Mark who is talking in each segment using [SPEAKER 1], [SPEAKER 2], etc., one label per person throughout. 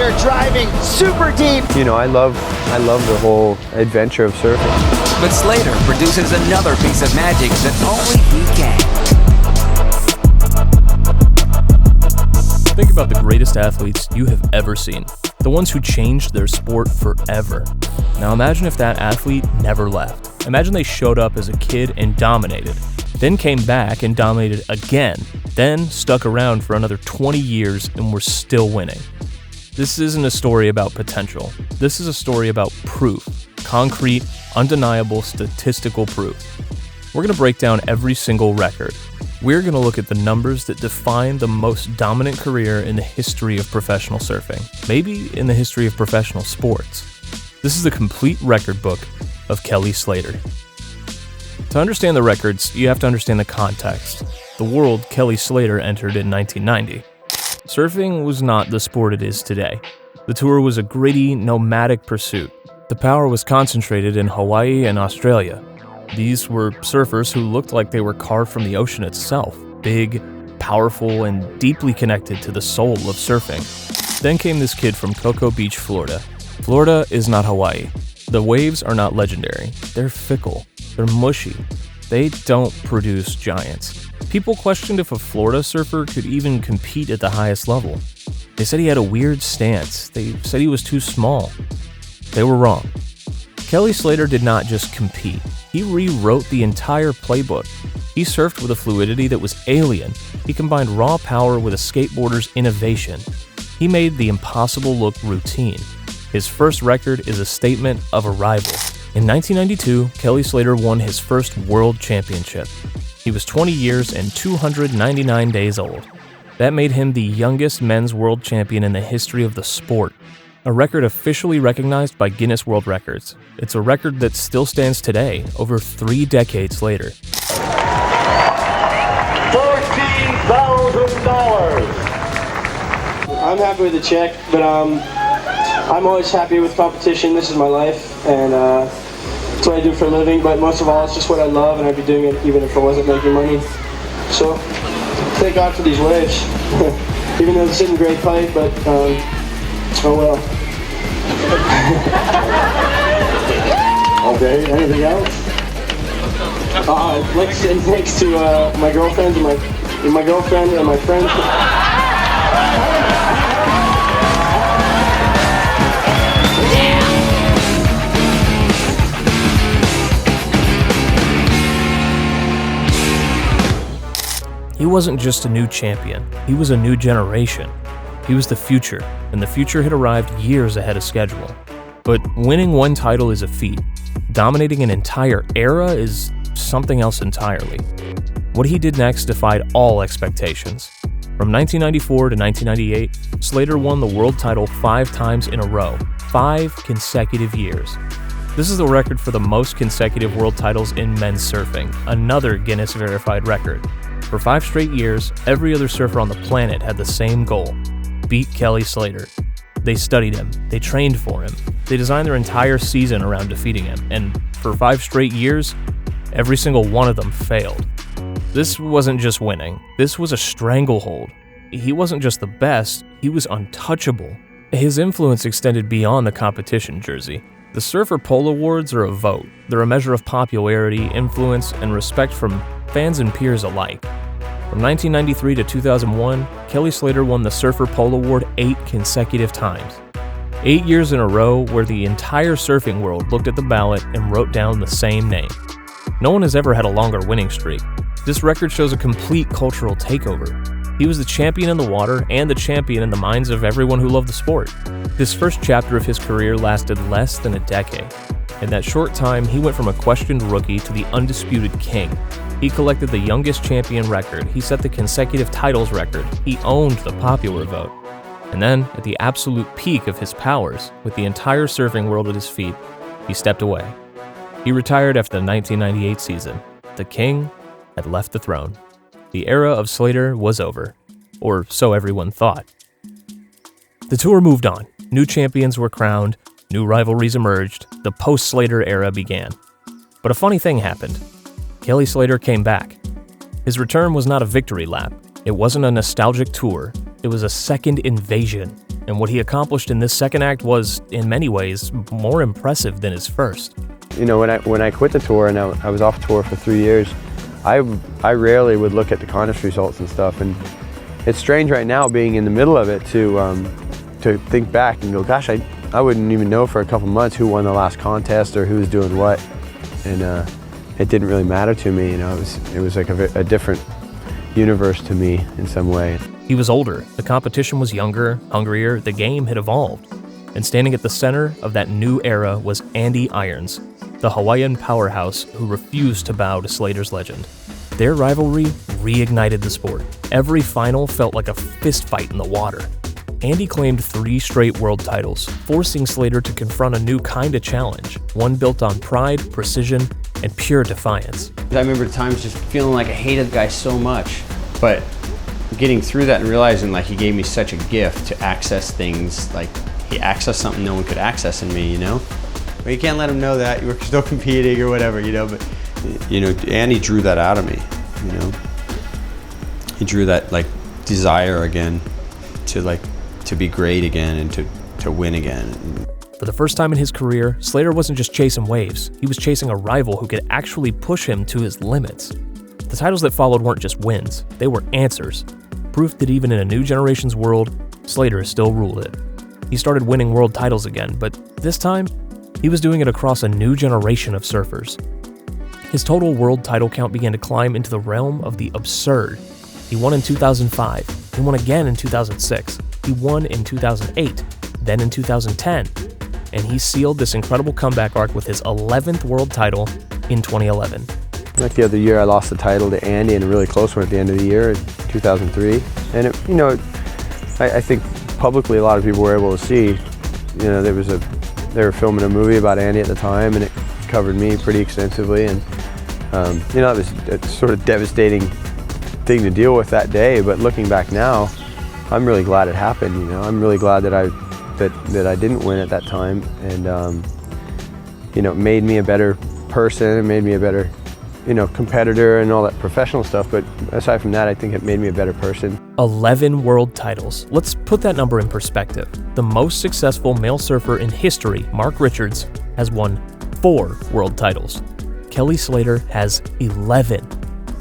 [SPEAKER 1] Slater driving super deep.
[SPEAKER 2] You know, I love the whole adventure of surfing.
[SPEAKER 3] But Slater produces another piece of magic that only he can.
[SPEAKER 4] Think about the greatest athletes you have ever seen. The ones who changed their sport forever. Now imagine if that athlete never left. Imagine they showed up as a kid and dominated, then came back and dominated again, then stuck around for another 20 years and were still winning. This isn't a story about potential. This is a story about proof. Concrete, undeniable, statistical proof. We're going to break down every single record. We're going to look at the numbers that define the most dominant career in the history of professional surfing, maybe in the history of professional sports. This is the complete record book of Kelly Slater. To understand the records, you have to understand the context, the world Kelly Slater entered in 1990. Surfing was not the sport it is today. The tour was a gritty, nomadic pursuit. The power was concentrated in Hawaii and Australia. These were surfers who looked like they were carved from the ocean itself, big, powerful, and deeply connected to the soul of surfing. Then came this kid from Cocoa Beach, Florida. Florida is not Hawaii. The waves are not legendary. They're fickle. They're mushy. They don't produce giants. People questioned if a Florida surfer could even compete at the highest level. They said he had a weird stance. They said he was too small. They were wrong. Kelly Slater did not just compete. He rewrote the entire playbook. He surfed with a fluidity that was alien. He combined raw power with a skateboarder's innovation. He made the impossible look routine. His first record is a statement of arrival. In 1992, Kelly Slater won his first world championship. He was 20 years and 299 days old. That made him the youngest men's world champion in the history of the sport. A record officially recognized by Guinness World Records. It's a record that still stands today, over 3 decades later.
[SPEAKER 5] $14,000. I'm happy with the check, but I'm always happy with competition. This is my life, and it's what I do for a living, but most of all, it's just what I love, and I'd be doing it even if I wasn't making money. So, thank God for these waves. Even though this isn't a great pipe, but oh well. Okay, anything else? Like to say thanks to my girlfriend and my girlfriend and my friends.
[SPEAKER 4] He wasn't just a new champion, he was a new generation. He was the future, and the future had arrived years ahead of schedule. But winning one title is a feat. Dominating an entire era is something else entirely. What he did next defied all expectations. From 1994 to 1998, Slater won the world title 5 times in a row, 5 consecutive years. This is the record for the most consecutive world titles in men's surfing, another Guinness verified record. For 5 straight years, every other surfer on the planet had the same goal: beat Kelly Slater. They studied him, they trained for him, they designed their entire season around defeating him, and for 5 straight years, every single one of them failed. This wasn't just winning, this was a stranglehold. He wasn't just the best, he was untouchable. His influence extended beyond the competition jersey. The Surfer Pole Awards are a vote. They're a measure of popularity, influence, and respect from fans and peers alike. From 1993 to 2001, Kelly Slater won the Surfer Pole Award 8 consecutive times. 8 years in a row where the entire surfing world looked at the ballot and wrote down the same name. No one has ever had a longer winning streak. This record shows a complete cultural takeover. He was the champion in the water and the champion in the minds of everyone who loved the sport. This first chapter of his career lasted less than a decade. In that short time, he went from a questioned rookie to the undisputed king. He collected the youngest champion record, he set the consecutive titles record, he owned the popular vote. And then, at the absolute peak of his powers, with the entire surfing world at his feet, he stepped away. He retired after the 1998 season. The king had left the throne. The era of Slater was over, or so everyone thought. The tour moved on. New champions were crowned, new rivalries emerged, the post-Slater era began. But a funny thing happened. Kelly Slater came back. His return was not a victory lap. It wasn't a nostalgic tour. It was a second invasion, and what he accomplished in this second act was, in many ways, more impressive than his first.
[SPEAKER 2] You know, when I quit the tour and I was off tour for 3 years, I rarely would look at the contest results and stuff, and it's strange right now being in the middle of it to think back and go, gosh, I wouldn't even know for a couple months who won the last contest or who was doing what, and it didn't really matter to me. You know, it was like a different universe to me in some way.
[SPEAKER 4] He was older, the competition was younger, hungrier, the game had evolved. And standing at the center of that new era was Andy Irons, the Hawaiian powerhouse who refused to bow to Slater's legend. Their rivalry reignited the sport. Every final felt like a fistfight in the water. Andy claimed 3 straight world titles, forcing Slater to confront a new kind of challenge, one built on pride, precision, and pure defiance.
[SPEAKER 6] I remember times just feeling like I hated the guy so much, but getting through that and realizing like he gave me such a gift to access things, like he accessed something no one could access in me, you know? But you can't let him know that, you were still competing or whatever, you know, but you know, Andy drew that out of me, you know? He drew that like desire again to be great again and to win again.
[SPEAKER 4] For the first time in his career, Slater wasn't just chasing waves, he was chasing a rival who could actually push him to his limits. The titles that followed weren't just wins, they were answers. Proof that even in a new generation's world, Slater still ruled it. He started winning world titles again, but this time, he was doing it across a new generation of surfers. His total world title count began to climb into the realm of the absurd. He won in 2005, he won again in 2006, he won in 2008, then in 2010, and he sealed this incredible comeback arc with his 11th world title in 2011.
[SPEAKER 2] Like the other year, I lost the title to Andy in a really close one at the end of the year in 2003. And I think publicly a lot of people were able to see, you know, they were filming a movie about Andy at the time, and it covered me pretty extensively. And you know, it was a sort of devastating thing to deal with that day. But looking back now, I'm really glad it happened. You know, I'm really glad that I didn't win at that time, and you know, it made me a better person. It made me a better, you know, competitor and all that professional stuff, but aside from that, I think it made me a better person.
[SPEAKER 4] 11 world titles. Let's put that number in perspective. The most successful male surfer in history, Mark Richards, has won 4 world titles. Kelly Slater has 11.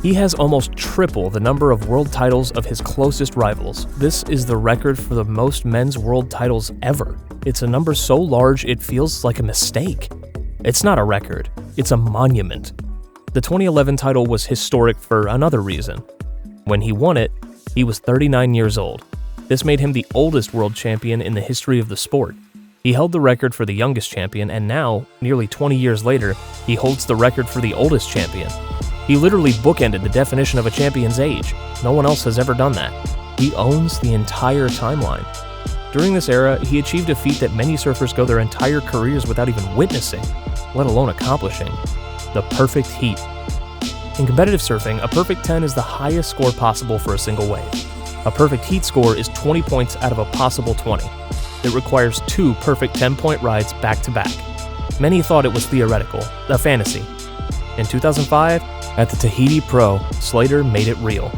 [SPEAKER 4] He has almost triple the number of world titles of his closest rivals. This is the record for the most men's world titles ever. It's a number so large it feels like a mistake. It's not a record, it's a monument. The 2011 title was historic for another reason. When he won it, he was 39 years old. This made him the oldest world champion in the history of the sport. He held the record for the youngest champion, and now, nearly 20 years later, he holds the record for the oldest champion. He literally bookended the definition of a champion's age. No one else has ever done that. He owns the entire timeline. During this era, he achieved a feat that many surfers go their entire careers without even witnessing, let alone accomplishing: the perfect heat. In competitive surfing, a perfect 10 is the highest score possible for a single wave. A perfect heat score is 20 points out of a possible 20. It requires 2 perfect 10-point rides back-to-back. Many thought it was theoretical, a fantasy. In 2005, at the Tahiti Pro, Slater made it real.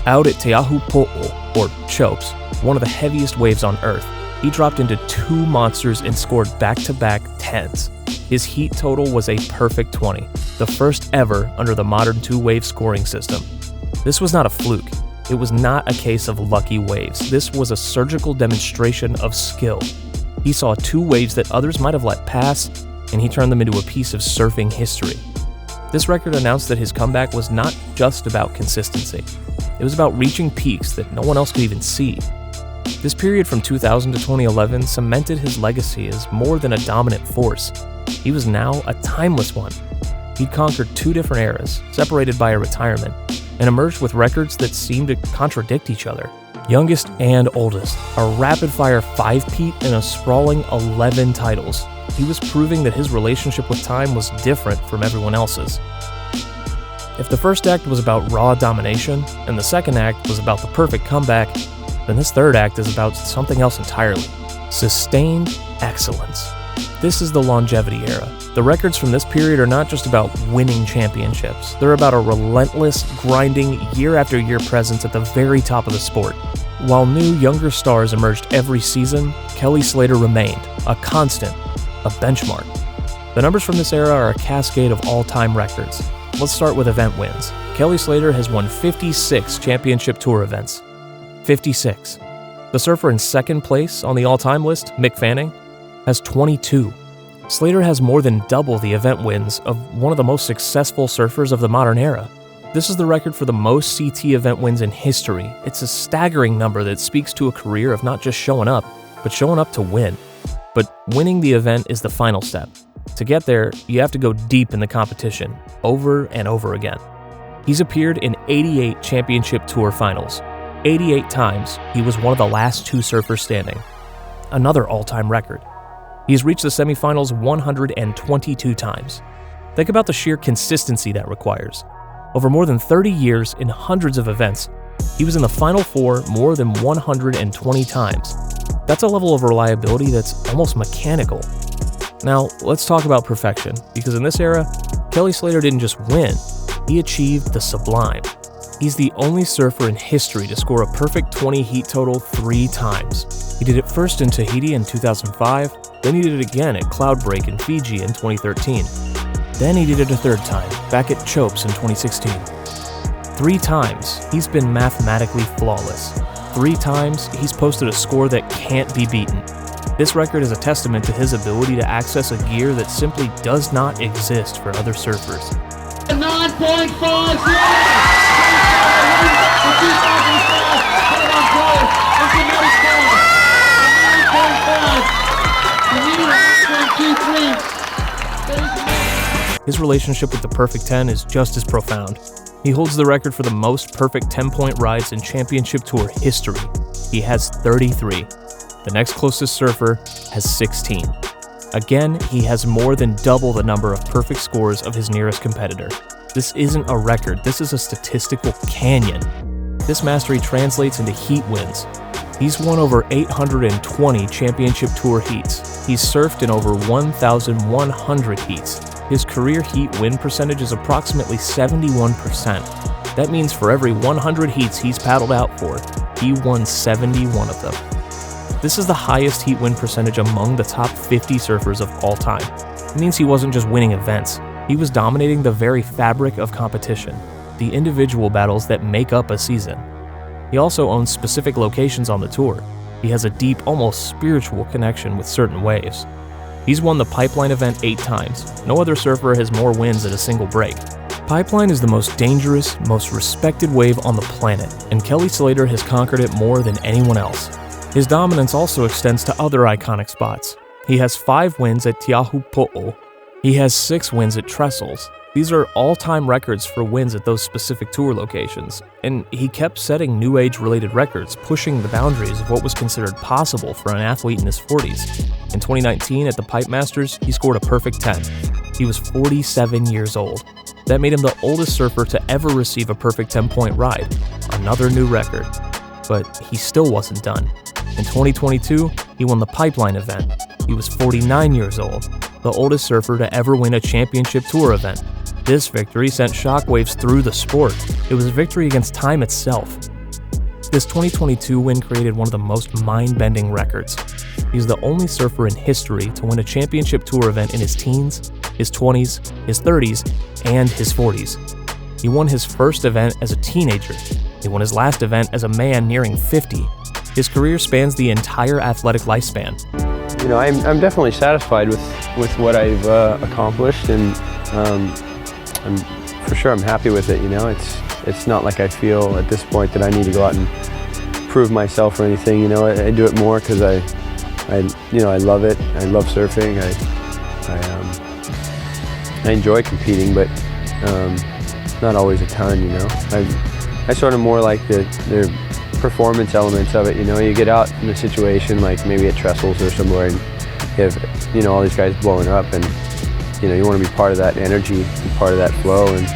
[SPEAKER 4] Out at Te Ahu Po'o, or Chopes, one of the heaviest waves on Earth, he dropped into 2 monsters and scored back-to-back 10s. His heat total was a perfect 20, the first ever under the modern 2-wave scoring system. This was not a fluke. It was not a case of lucky waves. This was a surgical demonstration of skill. He saw 2 waves that others might have let pass, and he turned them into a piece of surfing history. This record announced that his comeback was not just about consistency. It was about reaching peaks that no one else could even see. This period from 2000 to 2011 cemented his legacy as more than a dominant force. He was now a timeless one. He'd conquered 2 different eras, separated by a retirement, and emerged with records that seemed to contradict each other. Youngest and oldest, a rapid-fire 5-peat and a sprawling 11 titles. He was proving that his relationship with time was different from everyone else's. If the first act was about raw domination, and the second act was about the perfect comeback, then this third act is about something else entirely: sustained excellence. This is the longevity era. The records from this period are not just about winning championships. They're about a relentless, grinding, year-after-year presence at the very top of the sport. While new, younger stars emerged every season, Kelly Slater remained a constant, a benchmark. The numbers from this era are a cascade of all-time records. Let's start with event wins. Kelly Slater has won 56 championship tour events. 56. The surfer in second place on the all-time list, Mick Fanning, has 22. Slater has more than double the event wins of one of the most successful surfers of the modern era. This is the record for the most CT event wins in history. It's a staggering number that speaks to a career of not just showing up, but showing up to win. But winning the event is the final step. To get there, you have to go deep in the competition, over and over again. He's appeared in 88 championship tour finals. 88 times, he was one of the last two surfers standing. Another all-time record. He's reached the semifinals 122 times. Think about the sheer consistency that requires. Over more than 30 years in hundreds of events, he was in the Final Four more than 120 times. That's a level of reliability that's almost mechanical. Now, let's talk about perfection, because in this era, Kelly Slater didn't just win, he achieved the sublime. He's the only surfer in history to score a perfect 20 heat total 3 times. He did it first in Tahiti in 2005, then he did it again at Cloudbreak in Fiji in 2013. Then he did it a third time, back at Chopes in 2016. 3 times, he's been mathematically flawless. 3 times, he's posted a score that can't be beaten. This record is a testament to his ability to access a gear that simply does not exist for other surfers. 9.5. His relationship with the Perfect 10 is just as profound. He holds the record for the most perfect 10-point rides in championship tour history. He has 33. The next closest surfer has 16. Again, he has more than double the number of perfect scores of his nearest competitor. This isn't a record, this is a statistical canyon. This mastery translates into heat wins. He's won over 820 championship tour heats. He's surfed in over 1,100 heats. His career heat win percentage is approximately 71%. That means for every 100 heats he's paddled out for, he won 71 of them. This is the highest heat win percentage among the top 50 surfers of all time. It means he wasn't just winning events, he was dominating the very fabric of competition, the individual battles that make up a season. He also owns specific locations on the tour. He has a deep, almost spiritual connection with certain waves. He's won the Pipeline event 8 times. No other surfer has more wins at a single break. Pipeline is the most dangerous, most respected wave on the planet, and Kelly Slater has conquered it more than anyone else. His dominance also extends to other iconic spots. He has 5 wins at Teahupo'o. He has 6 wins at Trestles. These are all-time records for wins at those specific tour locations, and he kept setting new age-related records, pushing the boundaries of what was considered possible for an athlete in his 40s. In 2019, at the Pipe Masters, he scored a perfect 10. He was 47 years old. That made him the oldest surfer to ever receive a perfect 10-point ride, another new record. But he still wasn't done. In 2022, he won the Pipeline event. He was 49 years old, the oldest surfer to ever win a championship tour event. This victory sent shockwaves through the sport. It was a victory against time itself. This 2022 win created one of the most mind-bending records. He's the only surfer in history to win a championship tour event in his teens, his 20s, his 30s, and his 40s. He won his first event as a teenager. He won his last event as a man nearing 50. His career spans the entire athletic lifespan.
[SPEAKER 2] You know, I'm definitely satisfied with what I've accomplished, and I'm happy with it. You know, it's not like I feel at this point that I need to go out and prove myself or anything. You know, I do it more because I love it. I love surfing. I enjoy competing, but not always a ton. You know, I sort of more like the performance elements of it. You know, you get out in a situation like maybe at Trestles or somewhere, and you have, you know, all these guys blowing up, and you know, you want to be part of that energy, be part of that flow, and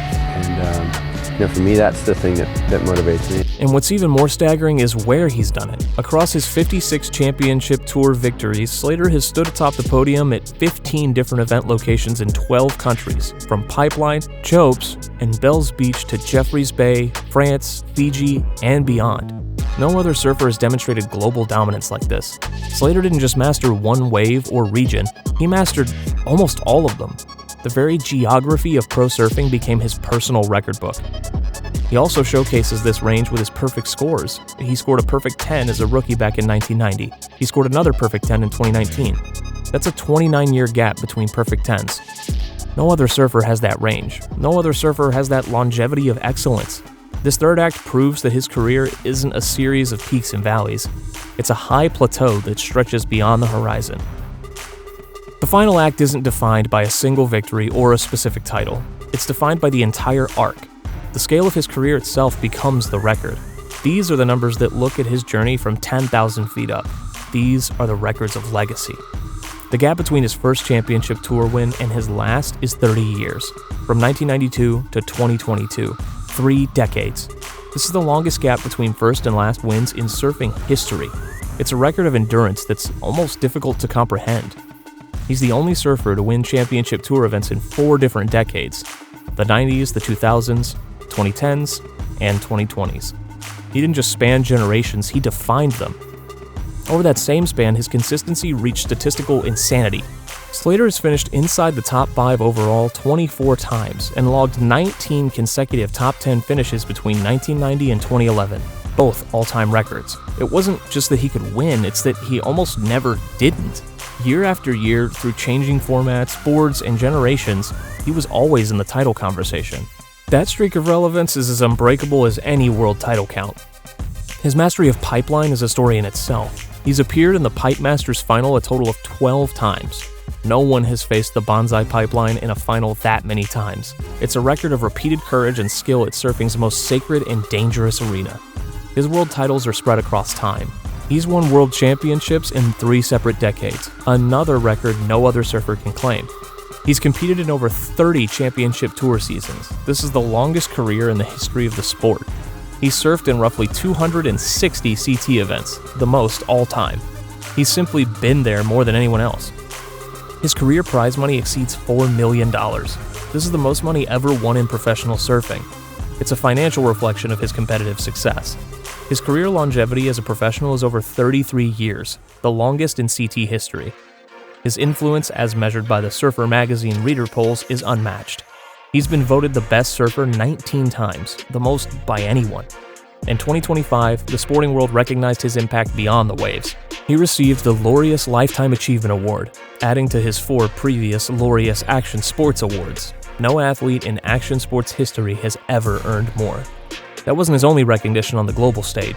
[SPEAKER 2] you know, for me, that's the thing that motivates me.
[SPEAKER 4] And what's even more staggering is where he's done it. Across his 56 championship tour victories, Slater has stood atop the podium at 15 different event locations in 12 countries, from Pipeline, Chopes, and Bells Beach to Jeffreys Bay, France, Fiji, and beyond. No other surfer has demonstrated global dominance like this. Slater didn't just master one wave or region, he mastered almost all of them. The very geography of pro surfing became his personal record book. He also showcases this range with his perfect scores. He scored a perfect 10 as a rookie back in 1990. He scored another perfect 10 in 2019. That's a 29-year gap between perfect 10s. No other surfer has that range. No other surfer has that longevity of excellence. This third act proves that his career isn't a series of peaks and valleys. It's a high plateau that stretches beyond the horizon. The final act isn't defined by a single victory or a specific title. It's defined by the entire arc. The scale of his career itself becomes the record. These are the numbers that look at his journey from 10,000 feet up. These are the records of legacy. The gap between his first championship tour win and his last is 30 years, from 1992 to 2022, 3 decades. This is the longest gap between first and last wins in surfing history. It's a record of endurance that's almost difficult to comprehend. He's the only surfer to win championship tour events in 4 different decades: the 90s, the 2000s, 2010s, and 2020s. He didn't just span generations, he defined them. Over that same span, his consistency reached statistical insanity. Slater has finished inside the top 5 overall 24 times and logged 19 consecutive top 10 finishes between 1990 and 2011, both all-time records. It wasn't just that he could win, it's that he almost never didn't. Year after year, through changing formats, boards, and generations, he was always in the title conversation. That streak of relevance is as unbreakable as any world title count. His mastery of pipeline is a story in itself. He's appeared in the Pipe Masters final a total of 12 times. No one has faced the Bonsai Pipeline in a final that many times. It's a record of repeated courage and skill at surfing's most sacred and dangerous arena. His world titles are spread across time. He's won world championships in 3 separate decades, another record no other surfer can claim. He's competed in over 30 championship tour seasons. This is the longest career in the history of the sport. He's surfed in roughly 260 CT events, the most all time. He's simply been there more than anyone else. His career prize money exceeds $4 million. This is the most money ever won in professional surfing. It's a financial reflection of his competitive success. His career longevity as a professional is over 33 years, the longest in CT history. His influence, as measured by the Surfer magazine reader polls, is unmatched. He's been voted the best surfer 19 times, the most by anyone. In 2025, the sporting world recognized his impact beyond the waves. He received the Laureus Lifetime Achievement Award, adding to his 4 previous Laureus Action Sports Awards. No athlete in action sports history has ever earned more. That wasn't his only recognition on the global stage.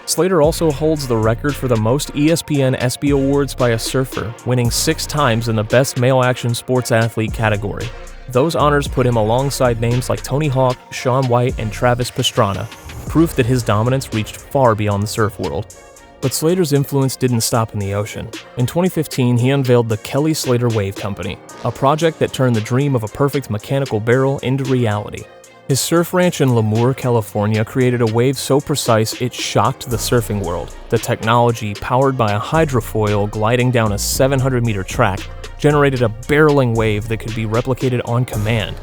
[SPEAKER 4] Slater also holds the record for the most ESPN ESPY awards by a surfer, winning 6 times in the Best Male Action Sports Athlete category. Those honors put him alongside names like Tony Hawk, Shaun White, and Travis Pastrana, proof that his dominance reached far beyond the surf world. But Slater's influence didn't stop in the ocean. In 2015, he unveiled the Kelly Slater Wave Company, a project that turned the dream of a perfect mechanical barrel into reality. His surf ranch in Lemoore, California created a wave so precise it shocked the surfing world. The technology, powered by a hydrofoil gliding down a 700-meter track, generated a barreling wave that could be replicated on command.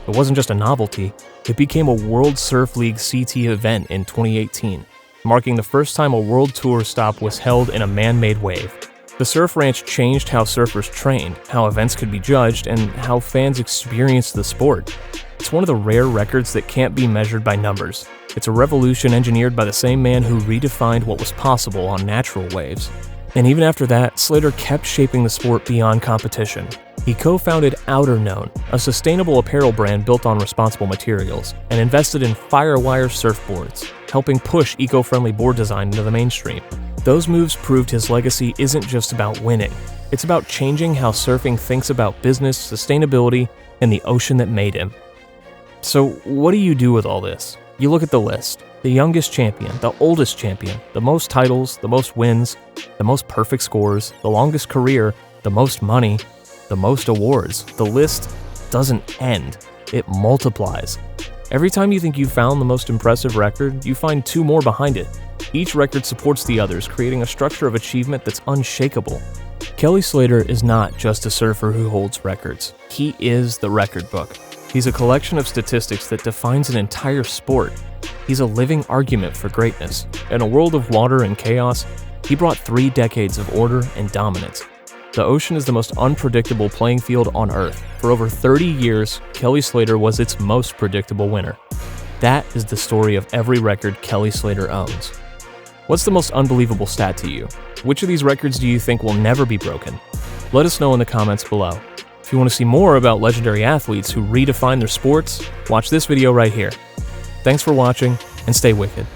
[SPEAKER 4] It wasn't just a novelty, it became a World Surf League CT event in 2018, marking the first time a world tour stop was held in a man-made wave. The surf ranch changed how surfers trained, how events could be judged, and how fans experienced the sport. It's one of the rare records that can't be measured by numbers. It's a revolution engineered by the same man who redefined what was possible on natural waves. And even after that, Slater kept shaping the sport beyond competition. He co-founded Outerknown, a sustainable apparel brand built on responsible materials, and invested in Firewire surfboards, helping push eco-friendly board design into the mainstream. Those moves proved his legacy isn't just about winning. It's about changing how surfing thinks about business, sustainability, and the ocean that made him. So what do you do with all this? You look at the list. The youngest champion, the oldest champion, the most titles, the most wins, the most perfect scores, the longest career, the most money, the most awards. The list doesn't end. It multiplies. Every time you think you've found the most impressive record, you find 2 more behind it. Each record supports the others, creating a structure of achievement that's unshakable. Kelly Slater is not just a surfer who holds records. He is the record book. He's a collection of statistics that defines an entire sport. He's a living argument for greatness. In a world of water and chaos, he brought 3 decades of order and dominance. The ocean is the most unpredictable playing field on Earth. For over 30 years, Kelly Slater was its most predictable winner. That is the story of every record Kelly Slater owns. What's the most unbelievable stat to you? Which of these records do you think will never be broken? Let us know in the comments below. If you want to see more about legendary athletes who redefine their sports, watch this video right here. Thanks for watching, and stay wicked.